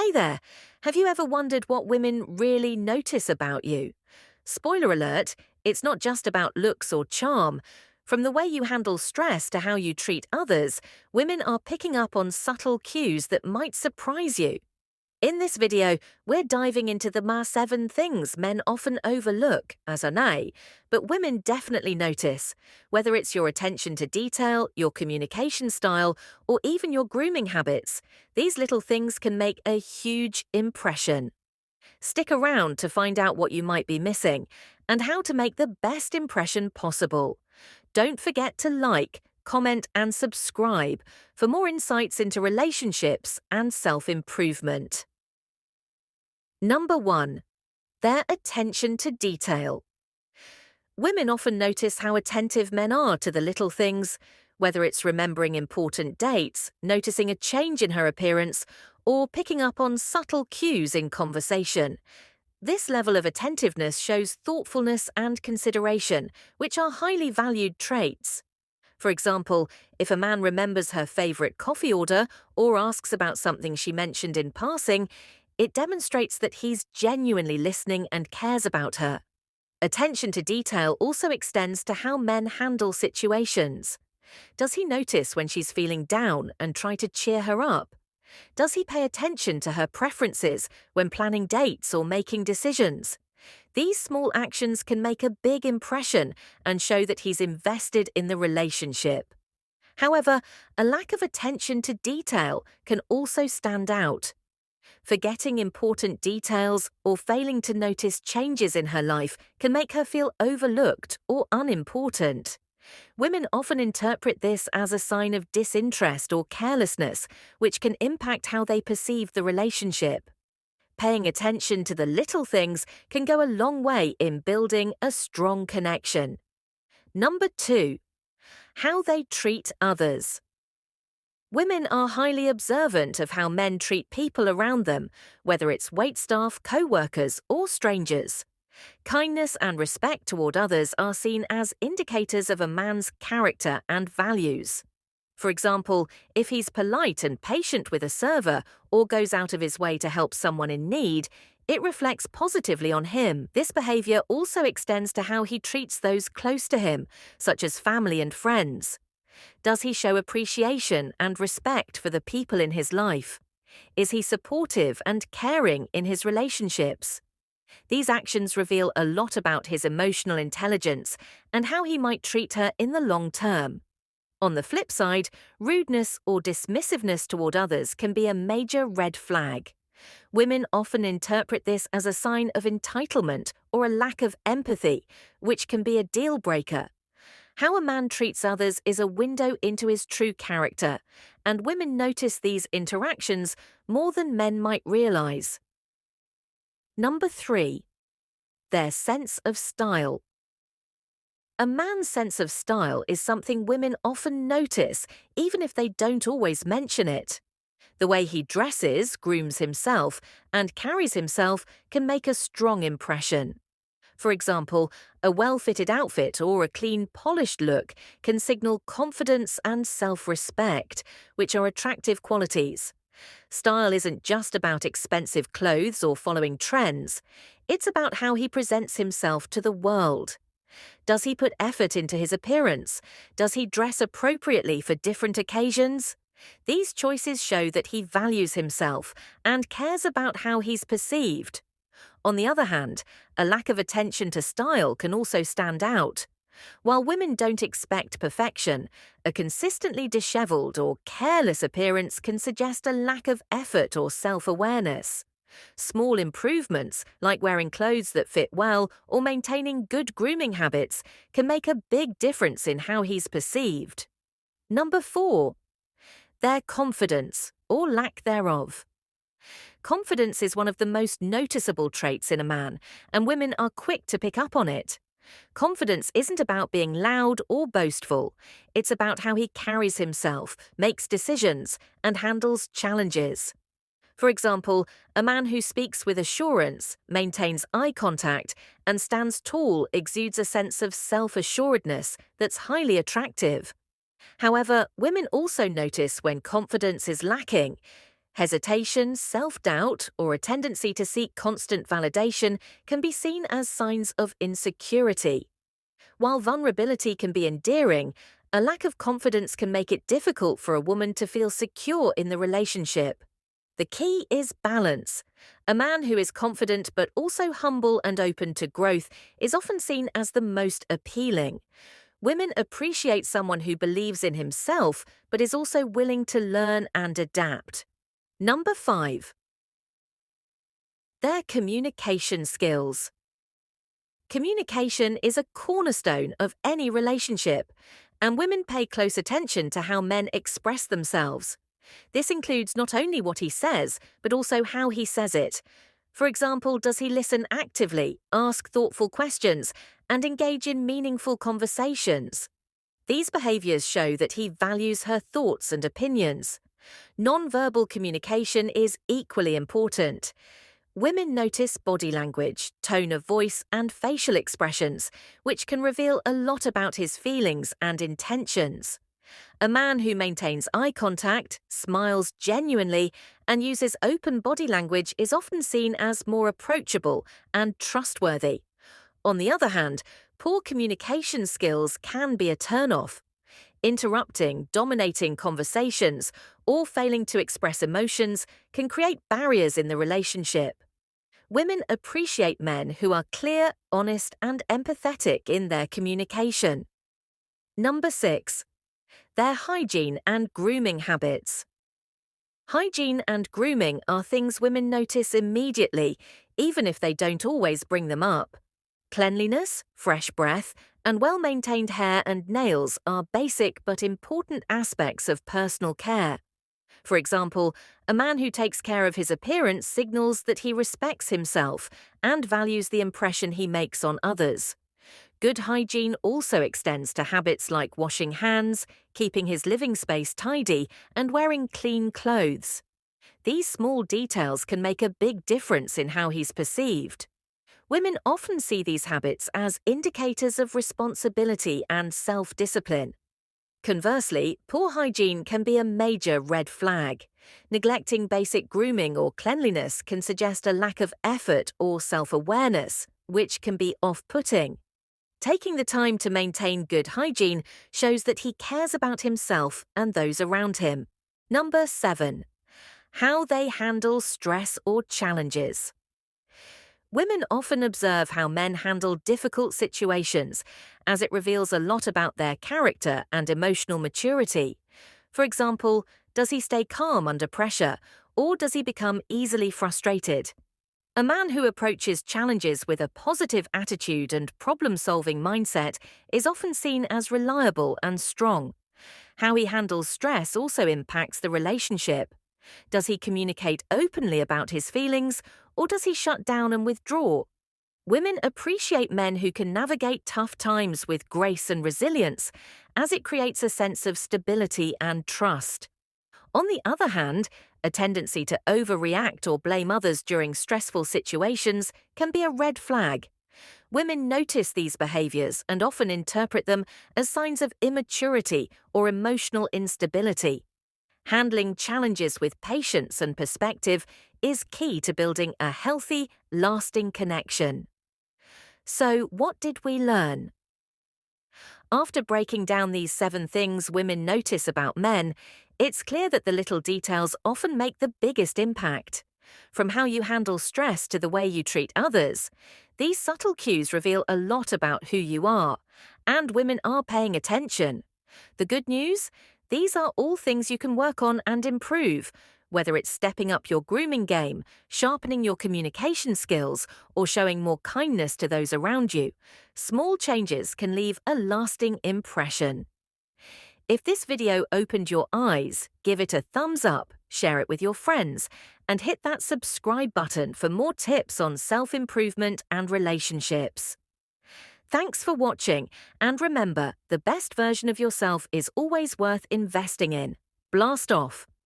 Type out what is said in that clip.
Hey there! Have you ever wondered what women really notice about you? Spoiler alert, it's not just about looks or charm. From the way you handle stress to how you treat others, women are picking up on subtle cues that might surprise you. In this video, we're diving into the 7 things men often overlook as an A, but women definitely notice. Whether it's your attention to detail, your communication style, or even your grooming habits, these little things can make a huge impression. Stick around to find out what you might be missing and how to make the best impression possible. Don't forget to like, comment, and subscribe for more insights into relationships and self-improvement. Number 1. Their attention to detail. Women often notice how attentive men are to the little things, whether it's remembering important dates, noticing a change in her appearance, or picking up on subtle cues in conversation. This level of attentiveness shows thoughtfulness and consideration, which are highly valued traits. For example, if a man remembers her favorite coffee order or asks about something she mentioned in passing, it demonstrates that he's genuinely listening and cares about her. Attention to detail also extends to how men handle situations. Does he notice when she's feeling down and try to cheer her up? Does he pay attention to her preferences when planning dates or making decisions? These small actions can make a big impression and show that he's invested in the relationship. However, a lack of attention to detail can also stand out. Forgetting important details or failing to notice changes in her life can make her feel overlooked or unimportant. Women often interpret this as a sign of disinterest or carelessness, which can impact how they perceive the relationship. Paying attention to the little things can go a long way in building a strong connection. Number 2. How they treat others. Women are highly observant of how men treat people around them, whether it's waitstaff, co-workers, or strangers. Kindness and respect toward others are seen as indicators of a man's character and values. For example, if he's polite and patient with a server or goes out of his way to help someone in need, it reflects positively on him. This behavior also extends to how he treats those close to him, such as family and friends. Does he show appreciation and respect for the people in his life? Is he supportive and caring in his relationships? These actions reveal a lot about his emotional intelligence and how he might treat her in the long term. On the flip side, rudeness or dismissiveness toward others can be a major red flag. Women often interpret this as a sign of entitlement or a lack of empathy, which can be a deal breaker. How a man treats others is a window into his true character, and women notice these interactions more than men might realize. Number 3. Their sense of style. A man's sense of style is something women often notice, even if they don't always mention it. The way he dresses, grooms himself, and carries himself can make a strong impression. For example, a well-fitted outfit or a clean, polished look can signal confidence and self-respect, which are attractive qualities. Style isn't just about expensive clothes or following trends. It's about how he presents himself to the world. Does he put effort into his appearance? Does he dress appropriately for different occasions? These choices show that he values himself and cares about how he's perceived. On the other hand, a lack of attention to style can also stand out. While women don't expect perfection, a consistently disheveled or careless appearance can suggest a lack of effort or self-awareness. Small improvements, like wearing clothes that fit well or maintaining good grooming habits, can make a big difference in how he's perceived. Number 4. Their confidence, or lack thereof. Confidence is one of the most noticeable traits in a man, and women are quick to pick up on it. Confidence isn't about being loud or boastful. It's about how he carries himself, makes decisions, and handles challenges. For example, a man who speaks with assurance, maintains eye contact, and stands tall exudes a sense of self-assuredness that's highly attractive. However, women also notice when confidence is lacking. Hesitation, self-doubt, or a tendency to seek constant validation can be seen as signs of insecurity. While vulnerability can be endearing, a lack of confidence can make it difficult for a woman to feel secure in the relationship. The key is balance. A man who is confident but also humble and open to growth is often seen as the most appealing. Women appreciate someone who believes in himself but is also willing to learn and adapt. Number 5. Their communication skills. Communication is a cornerstone of any relationship, and women pay close attention to how men express themselves. This includes not only what he says, but also how he says it. For example, does he listen actively, ask thoughtful questions, and engage in meaningful conversations? These behaviors show that he values her thoughts and opinions. Non-verbal communication is equally important. Women notice body language, tone of voice, and facial expressions, which can reveal a lot about his feelings and intentions. A man who maintains eye contact, smiles genuinely, and uses open body language is often seen as more approachable and trustworthy. On the other hand, poor communication skills can be a turn-off. Interrupting, dominating conversations, or failing to express emotions can create barriers in the relationship. Women appreciate men who are clear, honest, and empathetic in their communication. Number 6. Their hygiene and grooming habits. Hygiene and grooming are things women notice immediately, even if they don't always bring them up. Cleanliness, fresh breath, and well-maintained hair and nails are basic but important aspects of personal care. For example, a man who takes care of his appearance signals that he respects himself and values the impression he makes on others. Good hygiene also extends to habits like washing hands, keeping his living space tidy, and wearing clean clothes. These small details can make a big difference in how he's perceived. Women often see these habits as indicators of responsibility and self-discipline. Conversely, poor hygiene can be a major red flag. Neglecting basic grooming or cleanliness can suggest a lack of effort or self-awareness, which can be off-putting. Taking the time to maintain good hygiene shows that he cares about himself and those around him. Number 7. How they handle stress or challenges. Women often observe how men handle difficult situations, as it reveals a lot about their character and emotional maturity. For example, does he stay calm under pressure, or does he become easily frustrated? A man who approaches challenges with a positive attitude and problem-solving mindset is often seen as reliable and strong. How he handles stress also impacts the relationship. Does he communicate openly about his feelings, or does he shut down and withdraw? Women appreciate men who can navigate tough times with grace and resilience, as it creates a sense of stability and trust. On the other hand, a tendency to overreact or blame others during stressful situations can be a red flag. Women notice these behaviors and often interpret them as signs of immaturity or emotional instability. Handling challenges with patience and perspective is key to building a healthy, lasting connection. So, what did we learn? After breaking down these 7 things women notice about men, it's clear that the little details often make the biggest impact. From how you handle stress to the way you treat others, these subtle cues reveal a lot about who you are, and women are paying attention. The good news? These are all things you can work on and improve, whether it's stepping up your grooming game, sharpening your communication skills, or showing more kindness to those around you. Small changes can leave a lasting impression. If this video opened your eyes, give it a thumbs up, share it with your friends, and hit that subscribe button for more tips on self-improvement and relationships. Thanks for watching, and remember, the best version of yourself is always worth investing in. Blast off!